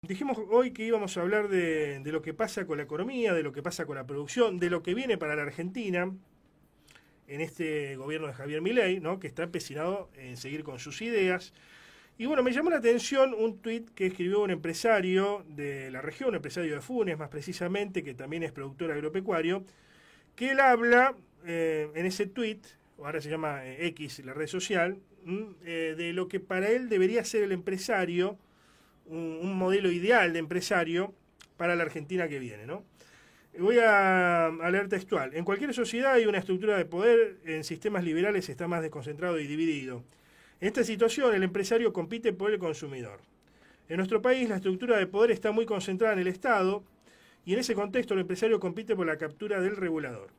Dijimos hoy que íbamos a hablar de lo que pasa con la economía, de lo que pasa con la producción, de lo que viene para la Argentina en este gobierno de Javier Milei, ¿no? Que está empecinado en seguir con sus ideas. Y bueno, me llamó la atención un tuit que escribió un empresario de la región, un empresario de Funes más precisamente, que también es productor agropecuario, que él habla en ese tuit, o ahora se llama X, la red social, de lo que para él debería ser el empresario, modelo ideal de empresario para la Argentina que viene, ¿no? Voy a leer textual. En cualquier sociedad hay una estructura de poder, en sistemas liberales está más desconcentrado y dividido. En esta situación, el empresario compite por el consumidor. En nuestro país, la estructura de poder está muy concentrada en el Estado, y en ese contexto, el empresario compite por la captura del regulador.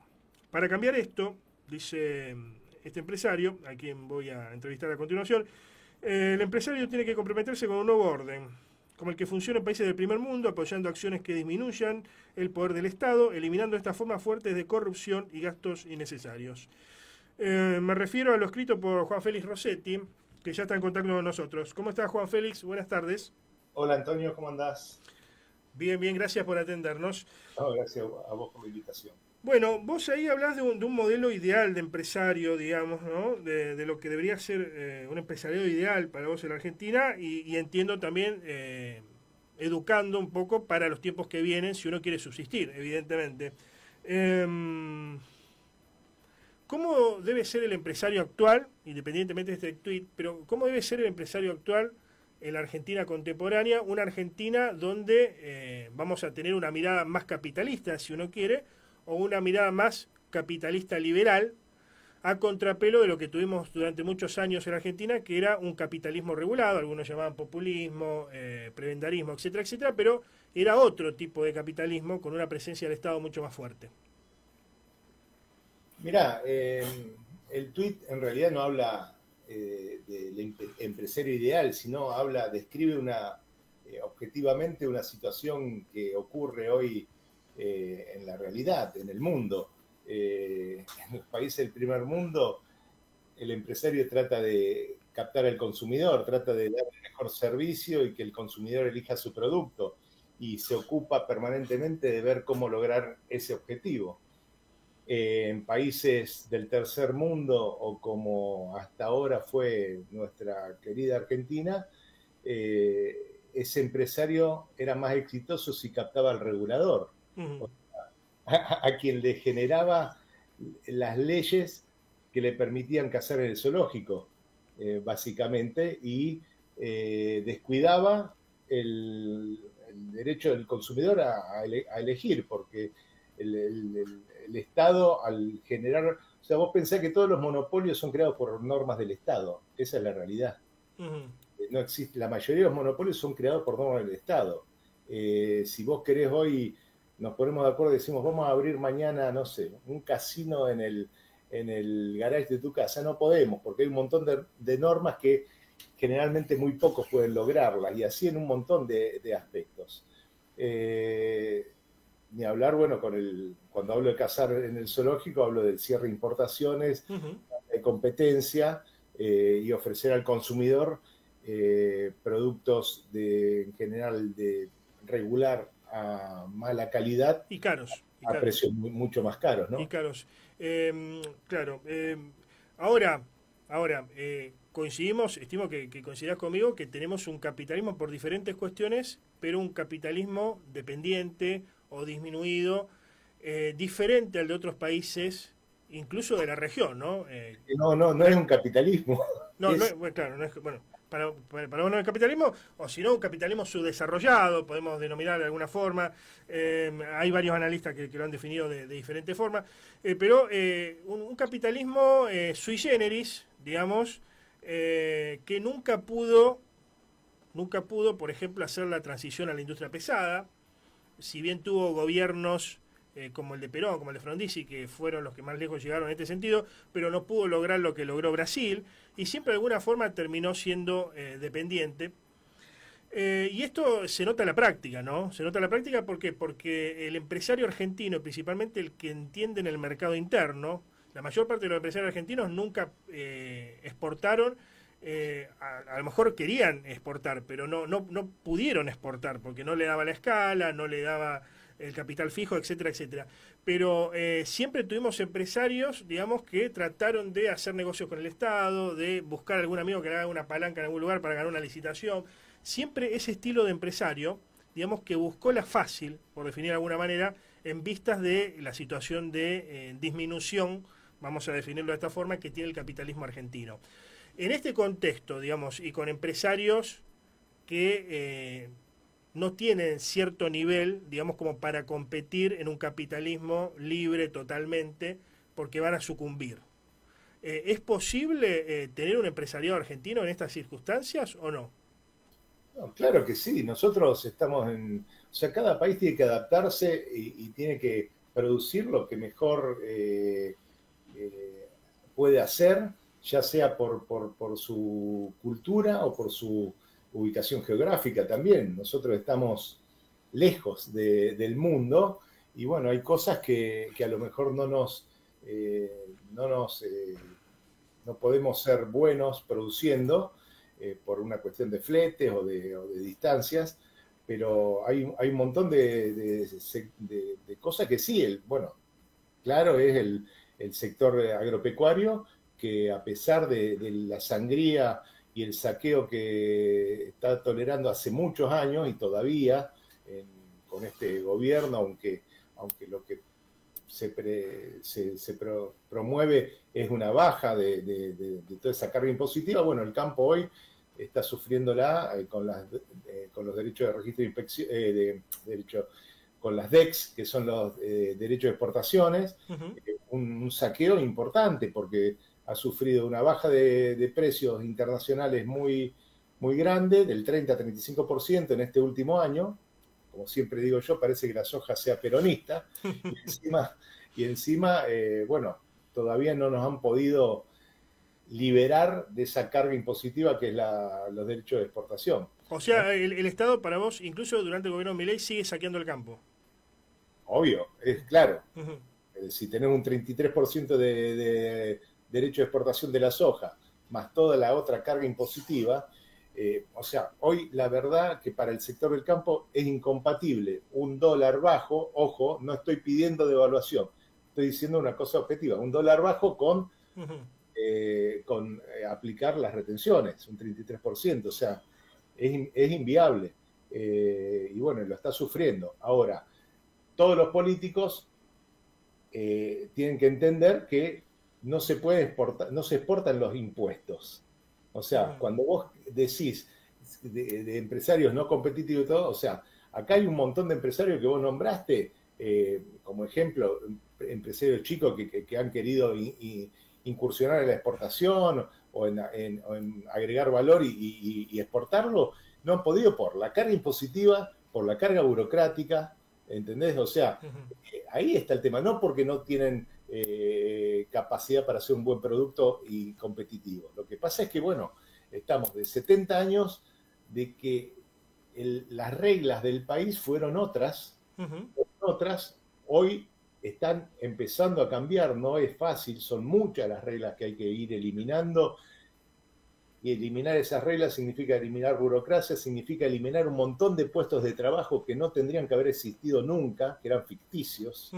Para cambiar esto, dice este empresario, a quien voy a entrevistar a continuación, el empresario tiene que comprometerse con un nuevo orden, como el que funciona en países del primer mundo, apoyando acciones que disminuyan el poder del Estado, eliminando estas formas fuertes de corrupción y gastos innecesarios. Me refiero a lo escrito por Juan Félix Rossetti, que ya está en contacto con nosotros. ¿Cómo estás, Juan Félix? Buenas tardes. Hola Antonio, ¿cómo andás? Bien, bien, gracias por atendernos. No, gracias a vos por la invitación. Bueno, vos ahí hablás de un modelo ideal de empresario, digamos, ¿no? De lo que debería ser un empresariado ideal para vos en la Argentina y entiendo también educando un poco para los tiempos que vienen si uno quiere subsistir, evidentemente. ¿Cómo debe ser el empresario actual, independientemente de este tuit, pero cómo debe ser el empresario actual en la Argentina contemporánea? Una Argentina donde vamos a tener una mirada más capitalista, si uno quiere, o una mirada más capitalista liberal, a contrapelo de lo que tuvimos durante muchos años en Argentina, que era un capitalismo regulado, algunos llamaban populismo, prebendarismo, etcétera, etcétera, pero era otro tipo de capitalismo con una presencia del Estado mucho más fuerte. Mirá, el tuit en realidad no habla del empresario ideal, sino describe objetivamente una situación que ocurre hoy en la realidad, en el mundo. En los países del primer mundo, el empresario trata de captar al consumidor, trata de dar el mejor servicio y que el consumidor elija su producto y se ocupa permanentemente de ver cómo lograr ese objetivo. En países del tercer mundo o como hasta ahora fue nuestra querida Argentina, ese empresario era más exitoso si captaba al regulador, Uh-huh. a quien le generaba las leyes que le permitían cazar en el zoológico, básicamente, y descuidaba el derecho del consumidor a elegir, porque el Estado al generar, o sea, vos pensás que todos los monopolios son creados por normas del Estado, esa es la realidad. Uh-huh. No existe, la mayoría de los monopolios son creados por normas del Estado. Si vos querés hoy, nos ponemos de acuerdo y decimos, vamos a abrir mañana, no sé, un casino en el garage de tu casa, no podemos, porque hay un montón de normas que generalmente muy pocos pueden lograrlas, y así en un montón de aspectos. Ni hablar, bueno, cuando hablo de cazar en el zoológico, hablo del cierre de importaciones, Uh-huh. de competencia y ofrecer al consumidor productos en general de regular a mala calidad Y caros, y a caros. precios mucho más caros, Y ¿no? caros. Claro. Ahora, coincidimos, estimo que coincidirás conmigo, que tenemos un capitalismo por diferentes cuestiones, pero un capitalismo dependiente o disminuido, diferente al de otros países, incluso de la región, ¿no? No es un capitalismo. No, no es, bueno, claro, no es, bueno, para vos no es capitalismo, o si no, un capitalismo subdesarrollado, podemos denominar de alguna forma. Hay varios analistas que lo han definido de diferentes formas, pero un capitalismo sui generis, digamos, que nunca pudo, por ejemplo, hacer la transición a la industria pesada, si bien tuvo gobiernos como el de Perón, como el de Frondizi, que fueron los que más lejos llegaron en este sentido, pero no pudo lograr lo que logró Brasil, y siempre de alguna forma terminó siendo dependiente. Y esto se nota en la práctica, ¿no? Se nota en la práctica ¿por qué? Porque el empresario argentino, principalmente el que entiende en el mercado interno, la mayor parte de los empresarios argentinos nunca exportaron a lo mejor querían exportar, pero no pudieron exportar porque no le daba la escala, no le daba el capital fijo, etcétera, etcétera. Pero siempre tuvimos empresarios, digamos, que trataron de hacer negocios con el Estado, de buscar algún amigo que le haga una palanca en algún lugar para ganar una licitación. Siempre ese estilo de empresario, digamos, que buscó la fácil, por definir de alguna manera, en vistas de la situación de disminución, vamos a definirlo de esta forma, que tiene el capitalismo argentino. En este contexto, digamos, y con empresarios que no tienen cierto nivel, digamos, como para competir en un capitalismo libre totalmente, porque van a sucumbir. ¿Es posible tener un empresariado argentino en estas circunstancias o no? No, claro que sí, nosotros estamos en... O sea, cada país tiene que adaptarse y tiene que producir lo que mejor puede hacer, ya sea por su cultura o por su ubicación geográfica también. Nosotros estamos lejos del mundo y bueno, hay cosas que a lo mejor no podemos ser buenos produciendo por una cuestión de fletes o de distancias, pero hay un montón de cosas que sí, bueno, claro, es el sector agropecuario que a pesar de la sangría y el saqueo que está tolerando hace muchos años y todavía con este gobierno, aunque lo que se promueve es una baja de toda esa carga impositiva, bueno, el campo hoy está sufriéndola con los derechos de registro de inspección, con las DEX, que son los derechos de exportaciones, un saqueo importante porque ha sufrido una baja de precios internacionales muy, muy grande, del 30 a 35% en este último año. Como siempre digo yo, parece que la soja sea peronista. Y encima bueno, todavía no nos han podido liberar de esa carga impositiva que es los derechos de exportación. O sea, el Estado para vos, incluso durante el gobierno de Milei, sigue saqueando el campo. Obvio, es claro. Si tenemos un 33% de derecho de exportación de la soja, más toda la otra carga impositiva, o sea, hoy la verdad que para el sector del campo es incompatible un dólar bajo, ojo, no estoy pidiendo devaluación, estoy diciendo una cosa objetiva, un dólar bajo con aplicar las retenciones, un 33%, o sea, es inviable. Y bueno, lo está sufriendo. Ahora, todos los políticos tienen que entender que no se puede exportar, no se exportan los impuestos. O sea, cuando vos decís de empresarios no competitivos y todo, o sea, acá hay un montón de empresarios que vos nombraste, como ejemplo, empresarios chicos que han querido incursionar en la exportación o en agregar valor y exportarlo, no han podido por la carga impositiva, por la carga burocrática, ¿entendés? O sea, ahí está el tema, no porque no tienen capacidad para hacer un buen producto y competitivo. Lo que pasa es que, bueno, estamos de 70 años de que las reglas del país fueron otras, hoy están empezando a cambiar, no es fácil, son muchas las reglas que hay que ir eliminando, y eliminar esas reglas significa eliminar burocracia, significa eliminar un montón de puestos de trabajo que no tendrían que haber existido nunca, que eran ficticios,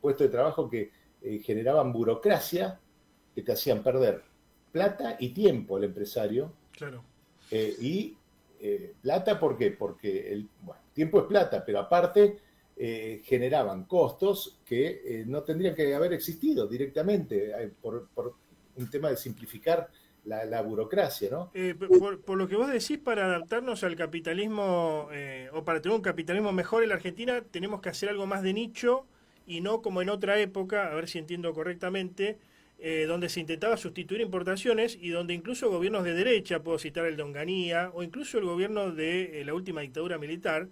puestos de trabajo que generaban burocracia, que te hacían perder plata y tiempo al empresario. Claro. Plata, ¿por qué? Porque tiempo es plata, pero aparte generaban costos que no tendrían que haber existido directamente por un tema de simplificar la burocracia, ¿no? Por lo que vos decís, para adaptarnos al capitalismo o para tener un capitalismo mejor en la Argentina, tenemos que hacer algo más de nicho y no como en otra época, a ver si entiendo correctamente, donde se intentaba sustituir importaciones y donde incluso gobiernos de derecha, puedo citar el de Onganía, o incluso el gobierno de la última dictadura militar,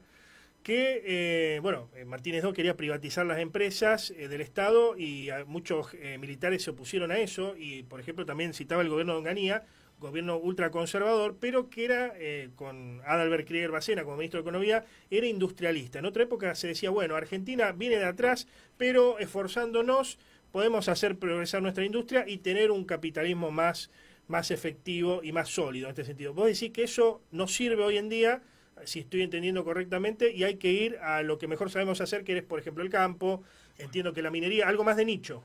que, Martínez II quería privatizar las empresas del Estado y muchos militares se opusieron a eso y, por ejemplo, también citaba el gobierno de Onganía, gobierno ultraconservador, pero que era, con Adalbert Krieger Bacena como ministro de Economía, era industrialista. En otra época se decía, bueno, Argentina viene de atrás, pero esforzándonos podemos hacer progresar nuestra industria y tener un capitalismo más efectivo y más sólido en este sentido. Vos decís que eso no sirve hoy en día, si estoy entendiendo correctamente, y hay que ir a lo que mejor sabemos hacer, que es, por ejemplo, el campo. Entiendo que la minería, algo más de nicho.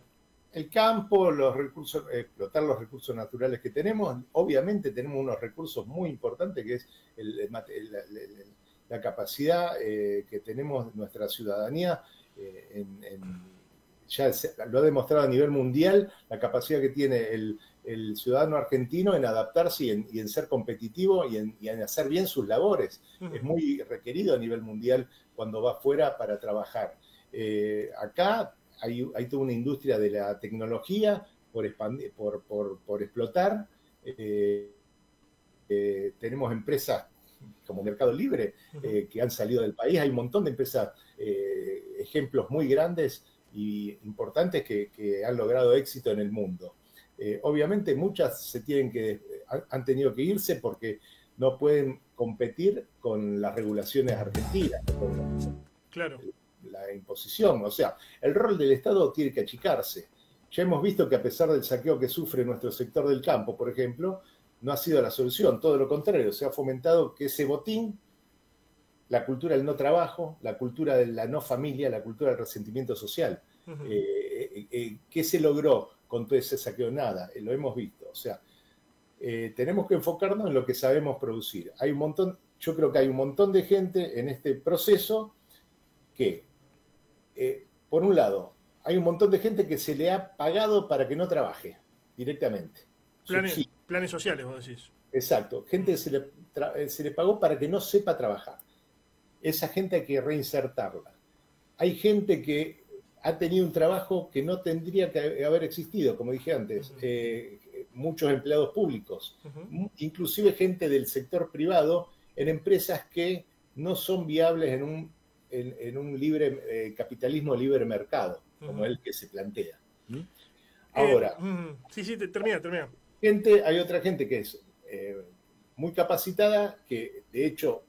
El campo, los recursos, explotar los recursos naturales que tenemos. Obviamente tenemos unos recursos muy importantes, que es la capacidad que tenemos nuestra ciudadanía, ya lo ha demostrado a nivel mundial, la capacidad que tiene el ciudadano argentino en adaptarse y en ser competitivo y en hacer bien sus labores. Es muy requerido a nivel mundial cuando va fuera para trabajar. Acá hay toda una industria de la tecnología por explotar. Tenemos empresas como Mercado Libre que han salido del país. Hay un montón de empresas, ejemplos muy grandes y importantes que han logrado éxito en el mundo. Obviamente muchas han tenido que irse porque no pueden competir con las regulaciones argentinas, con la imposición. O sea, el rol del Estado tiene que achicarse. Ya hemos visto que a pesar del saqueo que sufre nuestro sector del campo, por ejemplo, no ha sido la solución, todo lo contrario, se ha fomentado que ese botín, la cultura del no trabajo, la cultura de la no familia, la cultura del resentimiento social. ¿Qué se logró con todo ese saqueo? Nada, lo hemos visto. O sea, tenemos que enfocarnos en lo que sabemos producir. Yo creo que hay un montón de gente en este proceso que, por un lado, hay un montón de gente que se le ha pagado para que no trabaje directamente. Planes sociales, vos decís. Exacto, gente se le pagó para que no sepa trabajar. Esa gente hay que reinsertarla. Hay gente que ha tenido un trabajo que no tendría que haber existido, como dije antes, muchos empleados públicos, inclusive gente del sector privado en empresas que no son viables en un libre capitalismo, libre mercado, como el que se plantea. Ahora, sí, termina. Hay otra gente que es muy capacitada, que de hecho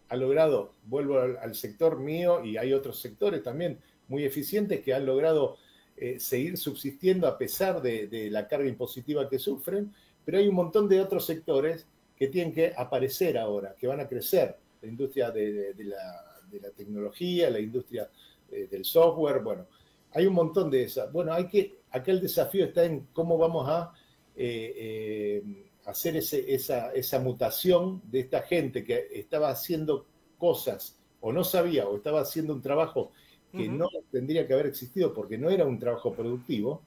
ha logrado, vuelvo al sector mío, y hay otros sectores también muy eficientes que han logrado seguir subsistiendo a pesar de la carga impositiva que sufren, pero hay un montón de otros sectores que tienen que aparecer ahora, que van a crecer. La industria de la tecnología, la industria del software, bueno, hay un montón de esas. Bueno, acá el desafío está en cómo vamos a hacer esa mutación de esta gente que estaba haciendo cosas o no sabía o estaba haciendo un trabajo que no tendría que haber existido porque no era un trabajo productivo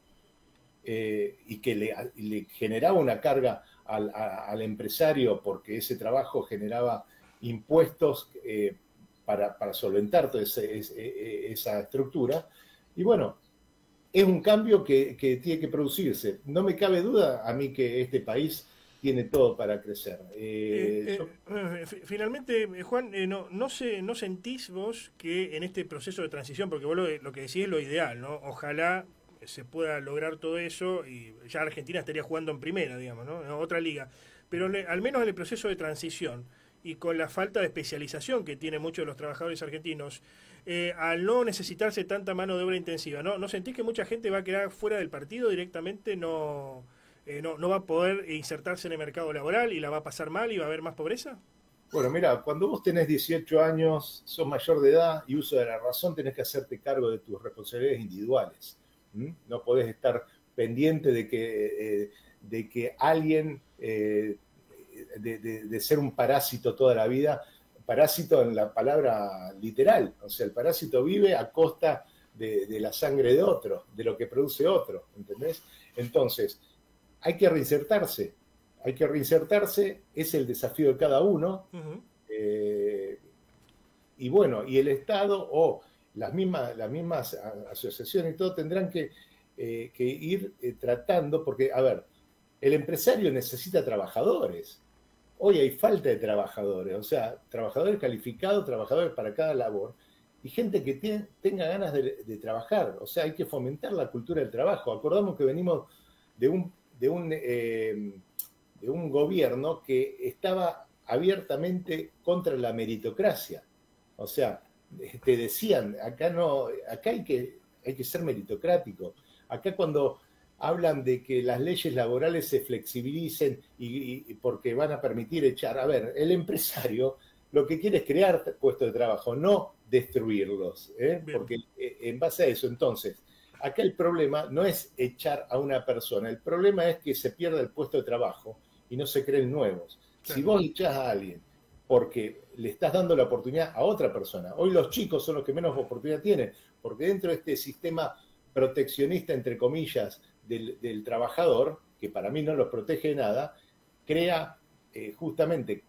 y que le generaba una carga al empresario porque ese trabajo generaba impuestos para solventar toda esa estructura. Y bueno, es un cambio que tiene que producirse. No me cabe duda a mí que este país tiene todo para crecer. Finalmente, Juan, ¿no sentís vos que en este proceso de transición, porque vos lo que decís es lo ideal, ¿no? Ojalá se pueda lograr todo eso y ya Argentina estaría jugando en primera, digamos, ¿no? En otra liga. Pero al menos en el proceso de transición y con la falta de especialización que tienen muchos de los trabajadores argentinos, al no necesitarse tanta mano de obra intensiva, ¿no sentís que mucha gente va a quedar fuera del partido directamente, no va a poder insertarse en el mercado laboral y la va a pasar mal y va a haber más pobreza? Bueno, mira, cuando vos tenés 18 años, sos mayor de edad y uso de la razón, tenés que hacerte cargo de tus responsabilidades individuales. No podés estar pendiente de que alguien, de ser un parásito toda la vida, parásito en la palabra literal, o sea, el parásito vive a costa de la sangre de otro, de lo que produce otro, ¿entendés? Entonces, hay que reinsertarse, es el desafío de cada uno, y bueno, y el Estado o las mismas asociaciones y todo tendrán que ir tratando, porque, a ver, el empresario necesita trabajadores. Hoy hay falta de trabajadores, o sea, trabajadores calificados, trabajadores para cada labor, y gente que tenga ganas de trabajar. O sea, hay que fomentar la cultura del trabajo. Acordamos que venimos de un gobierno que estaba abiertamente contra la meritocracia. O sea, te decían, acá hay que ser meritocrático. Acá cuando hablan de que las leyes laborales se flexibilicen y porque van a permitir echar, a ver, el empresario lo que quiere es crear puestos de trabajo, no destruirlos, porque en base a eso, entonces, acá el problema no es echar a una persona, el problema es que se pierda el puesto de trabajo y no se creen nuevos. Claro. Si vos echás a alguien porque le estás dando la oportunidad a otra persona, hoy los chicos son los que menos oportunidad tienen, porque dentro de este sistema proteccionista, entre comillas, del trabajador, que para mí no los protege de nada, crea justamente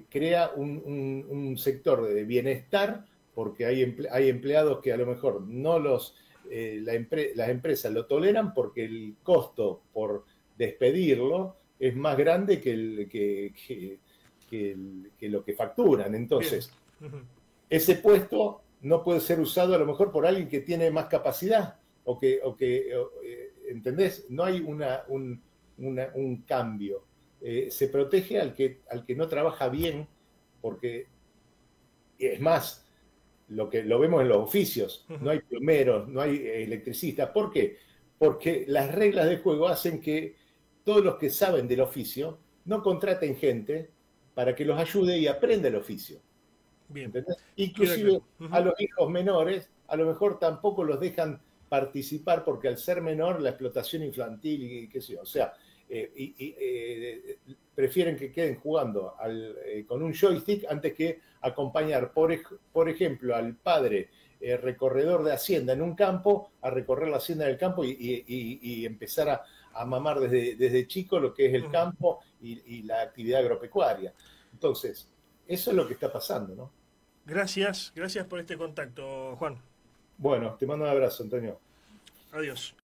crea un sector de bienestar, porque hay empleados que a lo mejor no las empresas lo toleran porque el costo por despedirlo es más grande que lo que facturan. Entonces, ese puesto no puede ser usado a lo mejor por alguien que tiene más capacidad o ¿entendés? No hay un cambio. Se protege al que no trabaja bien, porque es más, lo vemos en los oficios, no hay plomeros, no hay electricistas. ¿Por qué? Porque las reglas de juego hacen que todos los que saben del oficio no contraten gente para que los ayude y aprenda el oficio. Bien. Inclusive a los hijos menores, a lo mejor tampoco los dejan participar porque al ser menor la explotación infantil y qué sé yo, o sea, prefieren que queden jugando con un joystick antes que acompañar, por ejemplo, al padre recorredor de hacienda en un campo, a recorrer la hacienda del campo y empezar a mamar desde chico lo que es el campo y la actividad agropecuaria. Entonces, eso es lo que está pasando, ¿no? Gracias por este contacto, Juan. Bueno, te mando un abrazo, Antonio. Adiós.